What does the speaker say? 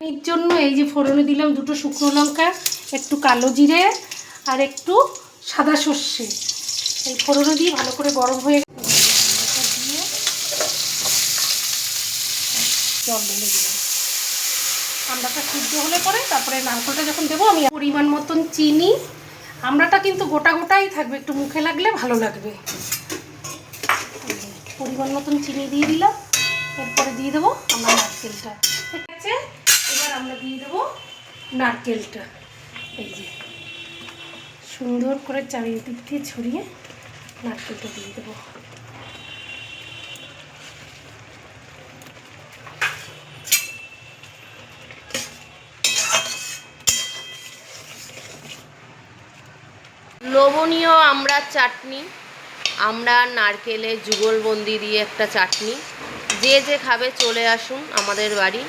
এর জন্য এই যে ফোড়নে দিলাম দুটো শুকনো লঙ্কা, একটু কালো জিরে আর একটু সাদা সর্ষে। এই ফোড়নে দিয়ে ভালো করে গরম হয়ে দিয়ে জল ঢেলে দিলাম। আমড়াটা সিদ্ধ হলে পরে তারপরে নারকেলটা যখন দেবো আমি পরিমাণ মতন চিনি। আমড়াটা কিন্তু গোটা গোটাই থাকবে, একটু মুখে লাগলে ভালো লাগবে। পরিমাণ মতন চিনি দিয়ে দিলাম। এরপরে দিয়ে দেবো আমরা নারকেলটা। ঠিক আছে, এবার আমরা দিয়ে দেবো নারকেলটা। এই যে সুন্দর করে চারিদিক দিয়ে ছড়িয়ে নারকেলটা দিয়ে দেবো। লবণীয় আমড়ার চাটনি, আমরা নারকেলের যুগলবন্দি দিয়ে একটা চাটনি। যে যে খাবে চলে আসুন আমাদের বাড়ি।